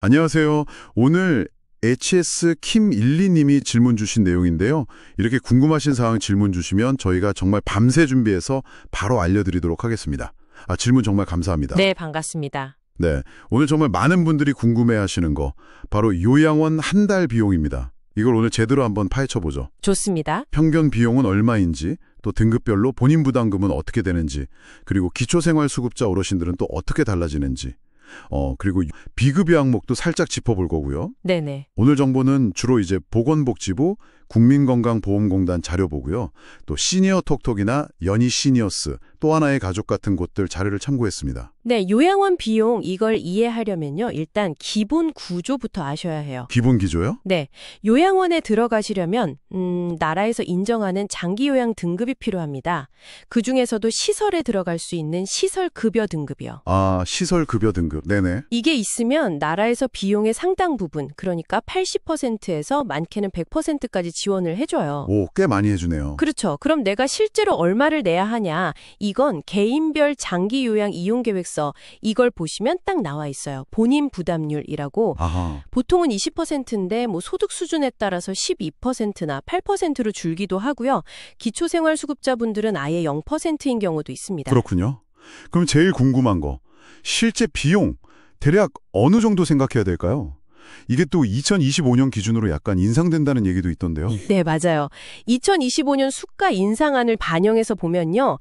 안녕하세요. 오늘 HS 킴12님이 질문 주신 내용인데요. 이렇게 궁금하신 사항 질문 주시면 저희가 정말 밤새 준비해서 바로 알려드리도록 하겠습니다. 질문 정말 감사합니다. 네, 반갑습니다. 네, 오늘 정말 많은 분들이 궁금해하시는 거 바로 요양원 한 달 비용입니다. 이걸 오늘 제대로 한번 파헤쳐보죠. 좋습니다. 평균 비용은 얼마인지, 또 등급별로 본인 부담금은 어떻게 되는지, 그리고 기초생활수급자 어르신들은 또 어떻게 달라지는지, 그리고 비급여 항목도 살짝 짚어볼 거고요. 네네. 오늘 정보는 주로 이제 보건복지부, 국민건강보험공단 자료 보고요. 또 시니어 톡톡이나 연희 시니어스, 또 하나의 가족 같은 곳들 자료를 참고했습니다. 네, 요양원 비용 이걸 이해하려면요. 일단 기본 구조부터 아셔야 해요. 기본 기조요? 네, 요양원에 들어가시려면 나라에서 인정하는 장기요양 등급이 필요합니다. 그중에서도 시설에 들어갈 수 있는 시설급여 등급이요. 시설급여 등급. 네네. 이게 있으면 나라에서 비용의 상당 부분, 그러니까 80%에서 많게는 100%까지 지원을 해줘요. 오, 꽤 많이 해주네요. 그렇죠. 그럼 내가 실제로 얼마를 내야 하냐? 이건 개인별 장기요양 이용계획서 이걸 보시면 딱 나와 있어요. 본인 부담률이라고. 아하. 보통은 20%인데 소득 수준에 따라서 12%나 8%로 줄기도 하고요. 기초생활수급자분들은 아예 0%인 경우도 있습니다. 그렇군요. 그럼 제일 궁금한 거, 실제 비용, 대략 어느 정도 생각해야 될까요? 이게 또 2025년 기준으로 약간 인상된다는 얘기도 있던데요. 네, 맞아요. 2025년 수가 인상안을 반영해서 보면요.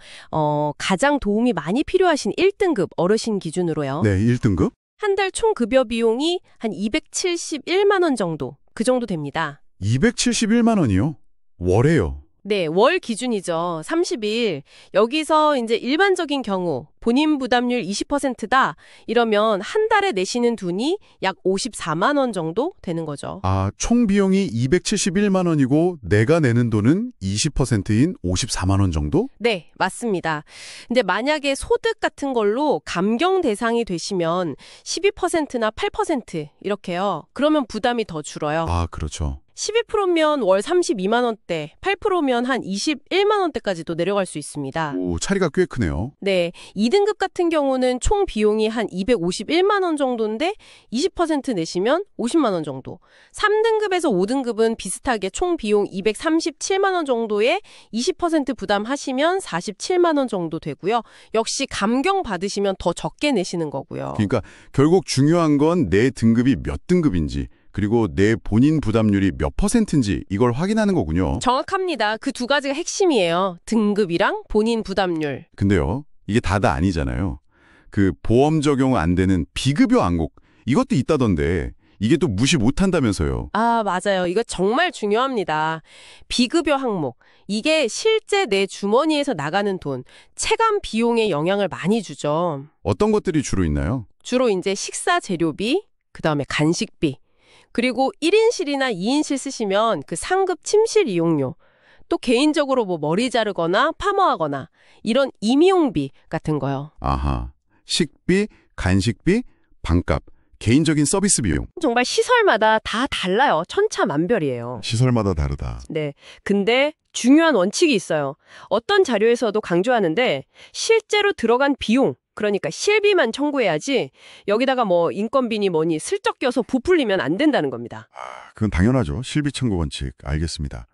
가장 도움이 많이 필요하신 1등급 어르신 기준으로요. 네, 1등급? 한 달 총 급여 비용이 한 271만 원 정도, 그 정도 됩니다. 271만 원이요? 월에요. 네, 월 기준이죠. 30일. 여기서 이제 일반적인 경우 본인 부담률 20%다. 이러면 한 달에 내시는 돈이 약 54만 원 정도 되는 거죠. 총 비용이 271만 원이고 내가 내는 돈은 20%인 54만 원 정도? 네, 맞습니다. 근데 만약에 소득 같은 걸로 감경 대상이 되시면 12%나 8% 이렇게요. 그러면 부담이 더 줄어요. 그렇죠. 12%면 월 32만 원대, 8%면 한 21만 원대까지도 내려갈 수 있습니다. 오, 차이가 꽤 크네요. 네, 2등급 같은 경우는 총 비용이 한 251만 원 정도인데 20% 내시면 50만 원 정도. 3등급에서 5등급은 비슷하게 총 비용 237만 원 정도에 20% 부담하시면 47만 원 정도 되고요. 역시 감경 받으시면 더 적게 내시는 거고요. 그러니까 결국 중요한 건 내 등급이 몇 등급인지, 그리고 내 본인 부담률이 몇 %인지 이걸 확인하는 거군요. 정확합니다. 그 두 가지가 핵심이에요. 등급이랑 본인 부담률. 근데요, 이게 다다 아니잖아요. 그 보험 적용 안 되는 비급여 항목, 이것도 있다던데 이게 또 무시 못한다면서요. 맞아요. 이거 정말 중요합니다. 비급여 항목. 이게 실제 내 주머니에서 나가는 돈, 체감 비용에 영향을 많이 주죠. 어떤 것들이 주로 있나요? 주로 이제 식사 재료비, 그다음에 간식비, 그리고 1인실이나 2인실 쓰시면 그 상급 침실 이용료, 또 개인적으로 머리 자르거나 파마하거나 이런 임용비 같은 거요. 아하, 식비, 간식비, 방값, 개인적인 서비스 비용. 정말 시설마다 다 달라요. 천차만별이에요. 시설마다 다르다. 네. 근데 중요한 원칙이 있어요. 어떤 자료에서도 강조하는데 실제로 들어간 비용, 그러니까 실비만 청구해야지 여기다가 인건비니 뭐니 슬쩍 껴서 부풀리면 안 된다는 겁니다. 그건 당연하죠. 실비 청구 원칙 알겠습니다.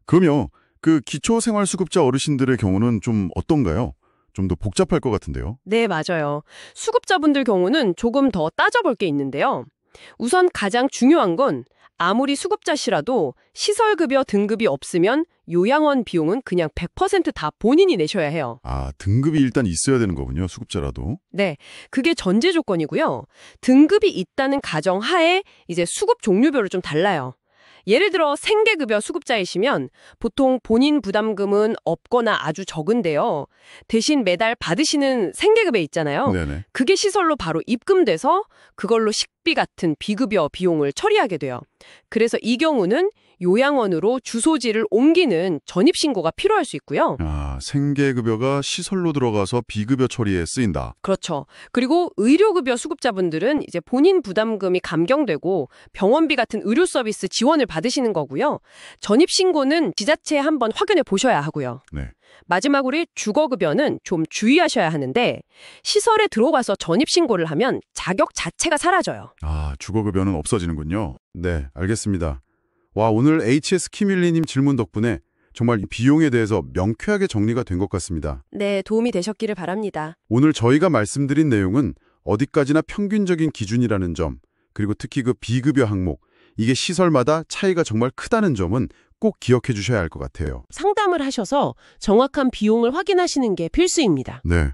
그럼요. 그 기초생활수급자 어르신들의 경우는 좀 어떤가요? 좀 더 복잡할 것 같은데요. 네, 맞아요. 수급자분들 경우는 조금 더 따져볼 게 있는데요. 우선 가장 중요한 건 아무리 수급자시라도 시설급여 등급이 없으면 요양원 비용은 그냥 100% 다 본인이 내셔야 해요. 등급이 일단 있어야 되는 거군요. 수급자라도. 네, 그게 전제 조건이고요. 등급이 있다는 가정 하에 이제 수급 종류별로 좀 달라요. 예를 들어 생계급여 수급자이시면 보통 본인 부담금은 없거나 아주 적은데요. 대신 매달 받으시는 생계급여 있잖아요. 네네. 그게 시설로 바로 입금돼서 그걸로 식비 같은 비급여 비용을 처리하게 돼요. 그래서 이 경우는 요양원으로 주소지를 옮기는 전입신고가 필요할 수 있고요. 아, 생계급여가 시설로 들어가서 비급여 처리에 쓰인다. 그렇죠. 그리고 의료급여 수급자분들은 이제 본인 부담금이 감경되고 병원비 같은 의료 서비스 지원을 받으시는 거고요. 전입신고는 지자체에 한번 확인해 보셔야 하고요. 네. 마지막으로 주거급여는 좀 주의하셔야 하는데 시설에 들어가서 전입신고를 하면 자격 자체가 사라져요. 아, 주거급여는 없어지는군요. 네, 알겠습니다. 와, 오늘 HS 키밀리님 질문 덕분에 정말 이 비용에 대해서 명쾌하게 정리가 된 것 같습니다. 네, 도움이 되셨기를 바랍니다. 오늘 저희가 말씀드린 내용은 어디까지나 평균적인 기준이라는 점, 그리고 특히 그 비급여 항목, 이게 시설마다 차이가 정말 크다는 점은 꼭 기억해 주셔야 할 것 같아요. 상담을 하셔서 정확한 비용을 확인하시는 게 필수입니다. 네.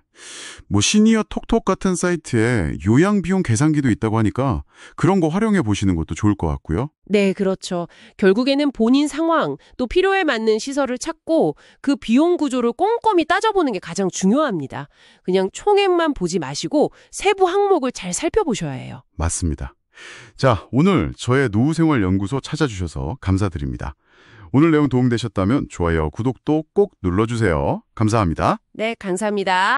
뭐 시니어 톡톡 같은 사이트에 요양 비용 계산기도 있다고 하니까 그런 거 활용해 보시는 것도 좋을 것 같고요. 네, 그렇죠. 결국에는 본인 상황, 또 필요에 맞는 시설을 찾고 그 비용 구조를 꼼꼼히 따져보는 게 가장 중요합니다. 그냥 총액만 보지 마시고 세부 항목을 잘 살펴보셔야 해요. 맞습니다. 자, 오늘 저의 노후생활연구소 찾아주셔서 감사드립니다. 오늘 내용 도움되셨다면 좋아요, 구독도 꼭 눌러주세요. 감사합니다. 네, 감사합니다.